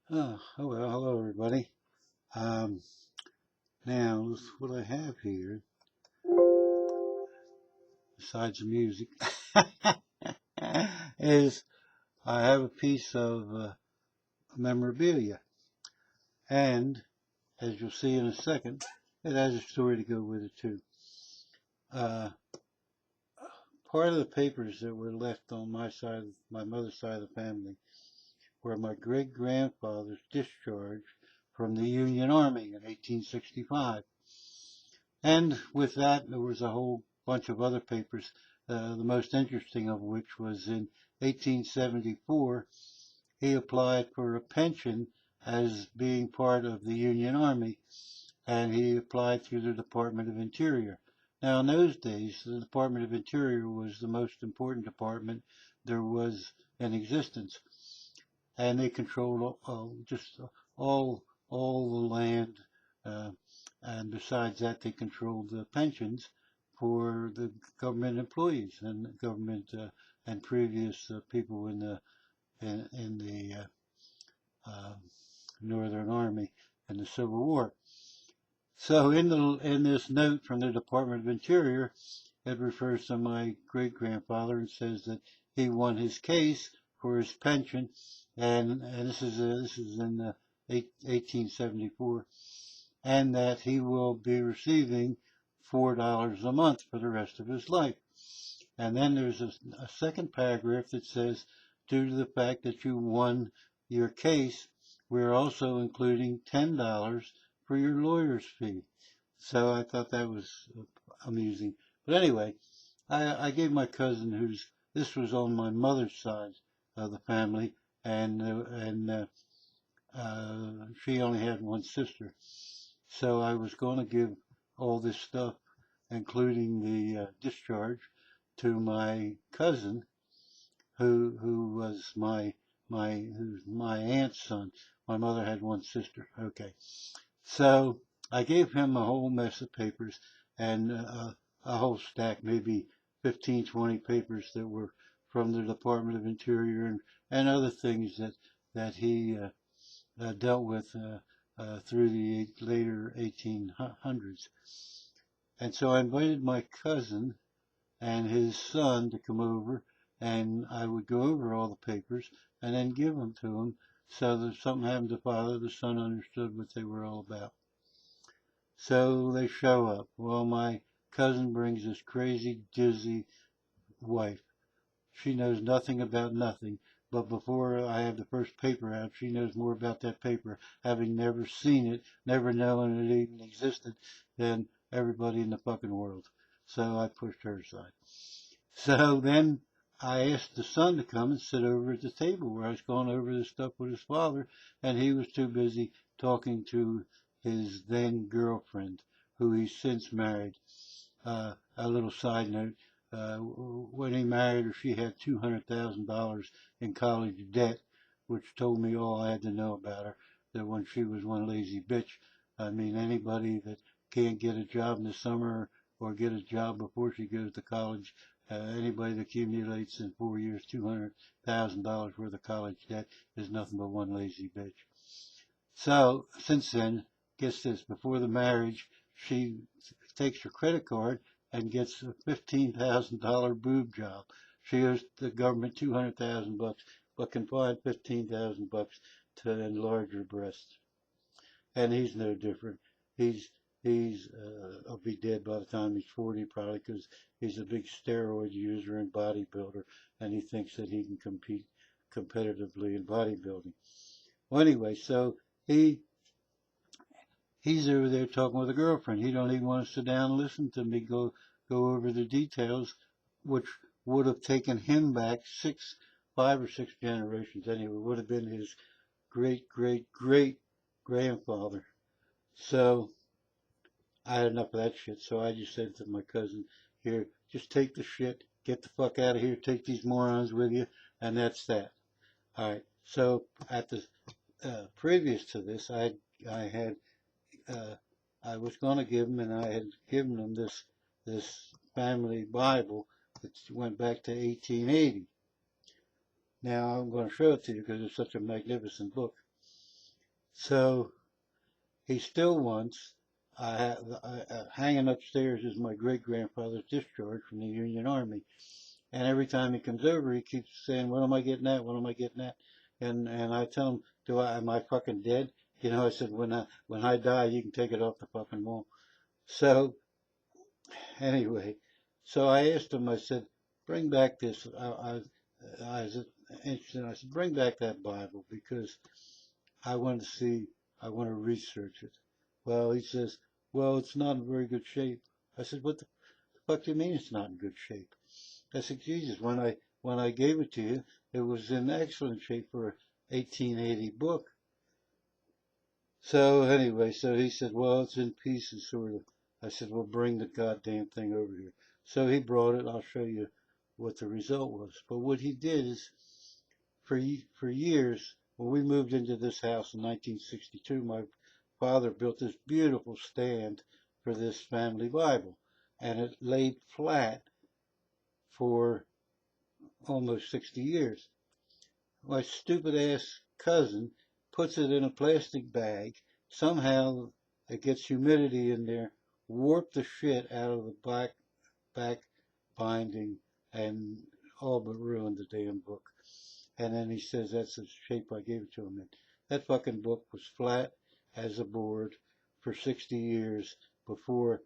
Hello everybody. Um, Now, what I have here, besides the music, is I have a piece of memorabilia, and as you'll see in a second, it has a story to go with it too. Uh, Part of the papers that were left on my mother's side of the family, were my great grandfather's discharge from the Union Army in 1865. And with that, there was a whole bunch of other papers, the most interesting of which was in 1874, he applied for a pension as being part of the Union Army, and he applied through the Department of Interior. Now, in those days, the Department of Interior was the most important department there was in existence, and they controlled just all the land, uh, and besides that, they controlled the pensions for the government employees and government and previous people in the uh, Northern Army and the Civil War. So in this note from the Department of Interior, it refers to my great grandfather and says that he won his case for his pension, and this is in 1874, and that he will be receiving $4 a month for the rest of his life. And then there's a second paragraph that says, due to the fact that you won your case, we're also including $10 for your lawyer's fee. So I thought that was amusing. But anyway, I gave my cousin, this was on my mother's side of the family, and she only had one sister. So I was going to give all this stuff, including the discharge, to my cousin, who was who's my aunt's son. My mother had one sister. Okay, so I gave him a whole mess of papers and a whole stack, maybe 15, 20 papers that were from the Department of Interior and other things that he dealt with through the later 1800s. And so I invited my cousin and his son to come over, and I would go over all the papers and then give them to him so that if something happened to father, the son understood what they were all about. So they show up. Well, my cousin brings this crazy, dizzy wife. She knows nothing about nothing, but before I have the first paper out, she knows more about that paper, having never seen it, never known it even existed, than everybody in the fucking world. So I pushed her aside. So then I asked the son to come and sit over at the table where I was going over this stuff with his father, and he was too busy talking to his then girlfriend, who he's since married. A little side note, when he married her, she had $200,000 in college debt, which told me all I had to know about her, that when she was one lazy bitch. I mean, anybody that can't get a job in the summer or get a job before she goes to college, anybody that accumulates in 4 years $200,000 worth of college debt is nothing but one lazy bitch. So since then, guess this, before the marriage, she takes her credit card and gets a $15,000 boob job. She owes the government 200,000 bucks, but can find 15,000 bucks to enlarge her breasts. And he's no different. He's he'll be dead by the time he's 40 probably, because he's a big steroid user and bodybuilder, and he thinks that he can compete competitively in bodybuilding. Well, anyway, so he he's over there talking with a girlfriend. He don't even want to sit down and listen to me go over the details, which would have taken him back 5 or 6 generations anyway. It would have been his great grandfather. So I had enough of that shit. So I just said to my cousin, "Here, just take the shit, get the fuck out of here, take these morons with you," and that's that. All right. So at the previous to this, I had uh, I was going to give them, and I had given them this family Bible that went back to 1880. Now I'm going to show it to you because it's such a magnificent book. So he still wants, hanging upstairs is my great-grandfather's discharge from the Union Army. And every time he comes over, he keeps saying, "What am I getting at? What am I getting at?" And I tell him, am I fucking dead? You know, I said, when I die, you can take it off the fucking wall. So anyway, so I asked him, I said, bring back this. I was interested. I said, bring back that Bible because I want to see, I want to research it. Well, he says, well, it's not in very good shape. I said, what the fuck do you mean it's not in good shape? I said, Jesus, when I gave it to you, it was in excellent shape for a 1880 book. So anyway, so he said, well, it's in pieces, sort of. I said, well, bring the goddamn thing over here. So he brought it. I'll show you what the result was. But what he did is, for years, when we moved into this house in 1962, my father built this beautiful stand for this family Bible. And it laid flat for almost 60 years. My stupid ass cousin puts it in a plastic bag. Somehow it gets humidity in there, warped the shit out of the back binding, and all but ruined the damn book. And then he says that's the shape I gave it to him in. That fucking book was flat as a board for 60 years before,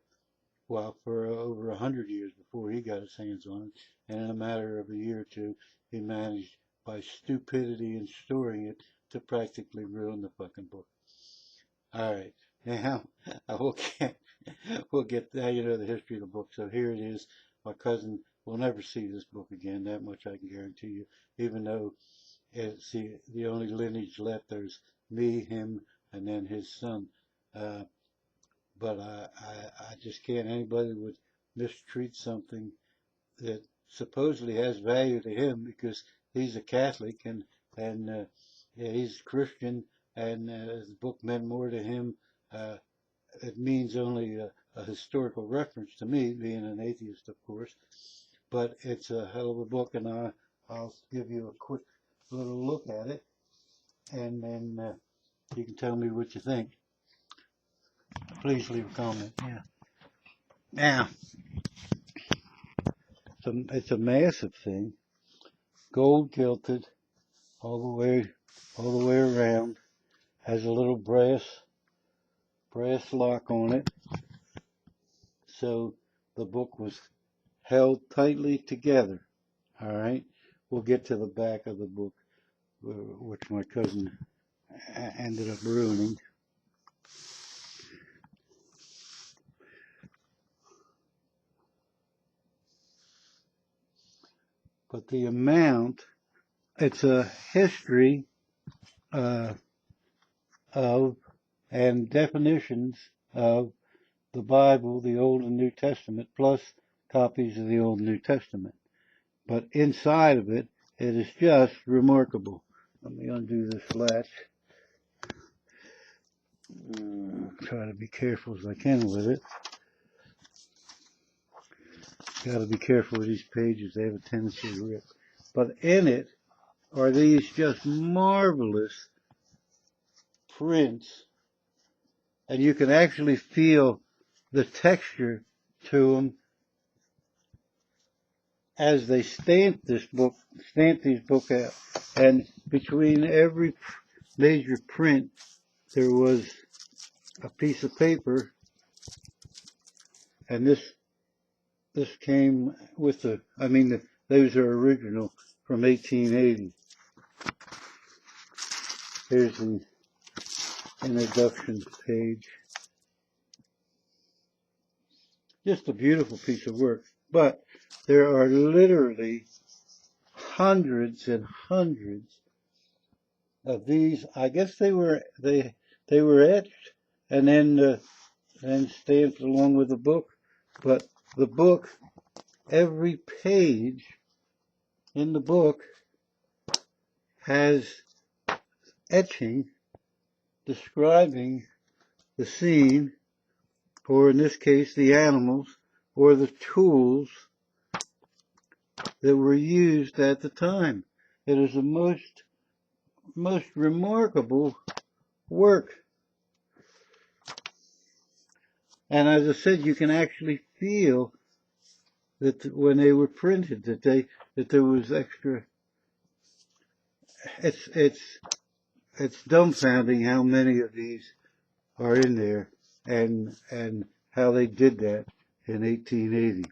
well, for over 100 years before he got his hands on it. And in a matter of a year or two, he managed, by stupidity in storing it, to practically ruin the fucking book. All right, now we'll get now you know the history of the book. So here it is. My cousin will never see this book again. That much I can guarantee you. Even though it's the only lineage left. There's me, him, and then his son. Uh, but I just can't. Anybody would mistreat something that supposedly has value to him because he's a Catholic and yeah, he's Christian, and the book meant more to him. Uh, it means only a historical reference to me, being an atheist, of course. But it's a hell of a book, and I'll give you a quick little look at it, and then you can tell me what you think. Please leave a comment. Yeah. Now, it's a massive thing, gold gilded all the way around. Has a little brass lock on it. So the book was held tightly together. All right. We'll get to the back of the book, which my cousin ended up ruining. But the amount, it's a history of and definitions of the Bible, the Old and New Testament, plus copies of the Old and New Testament. But inside of it, it is just remarkable. Let me undo this latch. Try to be careful as I can with it. Got to be careful with these pages. They have a tendency to rip. But in it are these just marvelous prints. And you can actually feel the texture to them as they stamp these book out. And between every major print, there was a piece of paper, and this came with those are original from 1880. Here's the introduction page. Just a beautiful piece of work. But there are literally hundreds and hundreds of these. I guess they were etched and then stamped along with the book. But the book, every page in the book has etching describing the scene, or in this case the animals, or the tools that were used at the time. It is the most remarkable work. And as I said, you can actually feel that when they were printed, that there was extra. It's dumbfounding how many of these are in there, and how they did that in 1880.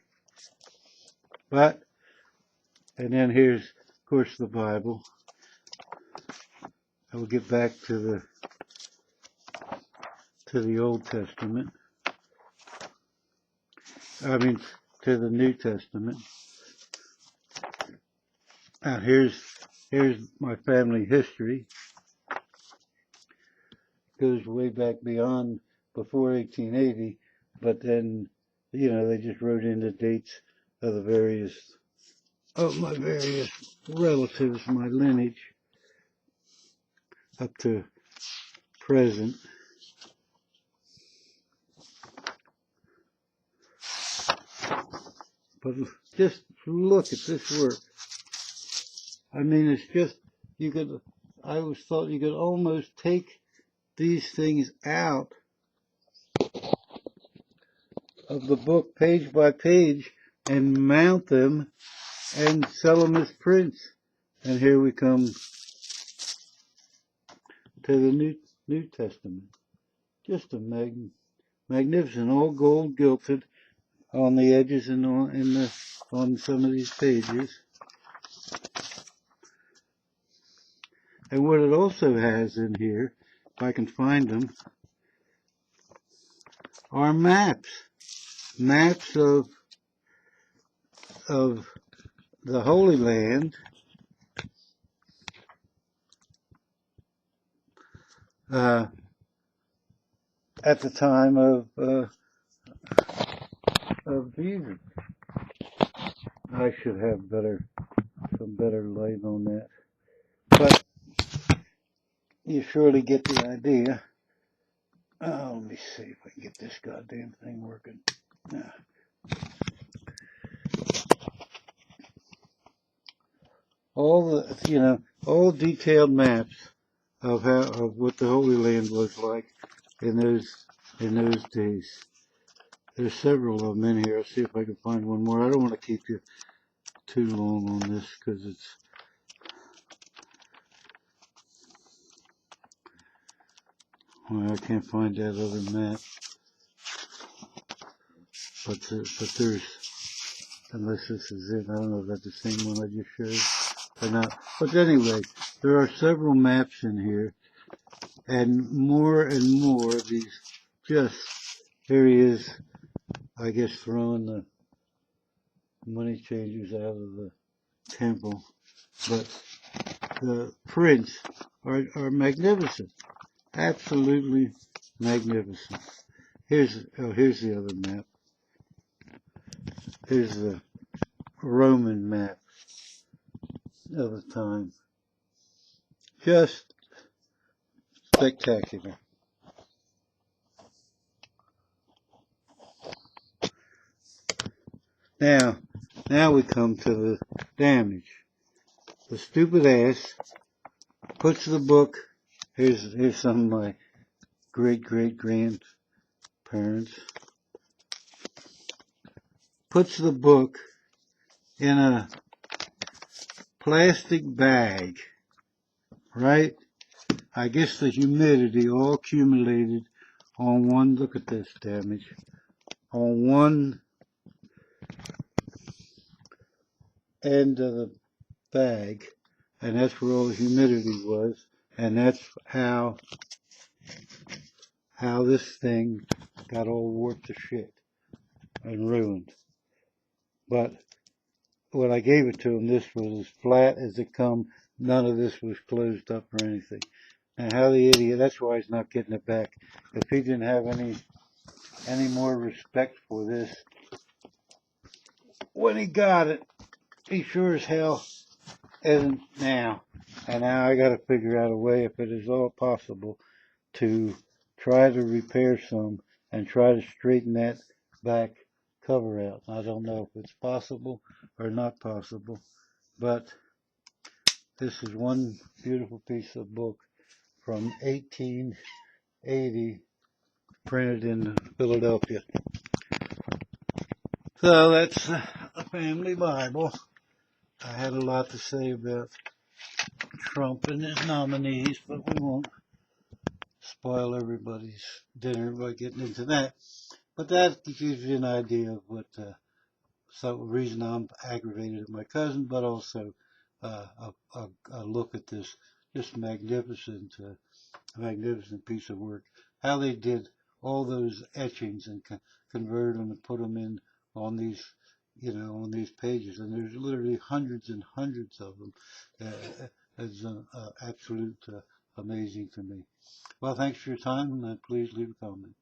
But, and then here's, of course, the Bible. I will get back to the Old Testament. I mean, to the New Testament. Now here's my family history. Goes way back beyond before 1880, but then, you know, they just wrote in the dates of my various relatives, my lineage, up to present. But just look at this work. I mean, it's just, I always thought you could almost take these things out of the book page by page and mount them and sell them as prints. And here we come to the New Testament. Just a magnificent, all gold gilded on the edges and on some of these pages. And what it also has in here, if I can find them, are maps. Maps of the Holy Land, at the time of Jesus. I should have some better light on that, but you surely get the idea. Let me see if I can get this goddamn thing working. All detailed maps of what the Holy Land was like in those days. There's several of them in here. I'll see if I can find one more. I don't want to keep you too long on this because I can't find that other map. But there's, unless this is it, I don't know if that's the same one I just showed or not. But anyway, there are several maps in here, and more of these. Just here he is, I guess, throwing the money changers out of the temple. But the prints are magnificent, absolutely magnificent. Here's the other map. Here's the Roman map of the time. Just spectacular. Now we come to the damage. The stupid ass puts the book. Here's some of my great-great-grandparents. Puts the book in a plastic bag, right? I guess the humidity all accumulated on one, look at this damage, on one end of the bag, and that's where all the humidity was, and that's how this thing got all warped to shit and ruined. But when I gave it to him, this was as flat as it come. None of this was closed up or anything. And how the idiot, that's why he's not getting it back. If he didn't have any more respect for this, when he got it, he sure as hell isn't now. And now I got to figure out a way, if it is all possible, to try to repair some and try to straighten that back cover out. I don't know if it's possible or not possible, but this is one beautiful piece of book from 1880, printed in Philadelphia. So that's a family Bible. I had a lot to say about Trump and his nominees, but we won't spoil everybody's dinner by getting into that. But that gives you an idea of what so the reason I'm aggravated at my cousin, but also a look at this just magnificent piece of work. How they did all those etchings and converted them and put them in on these, on these pages. And there's literally hundreds and hundreds of them. It's absolute amazing to me. Well, thanks for your time, and please leave a comment.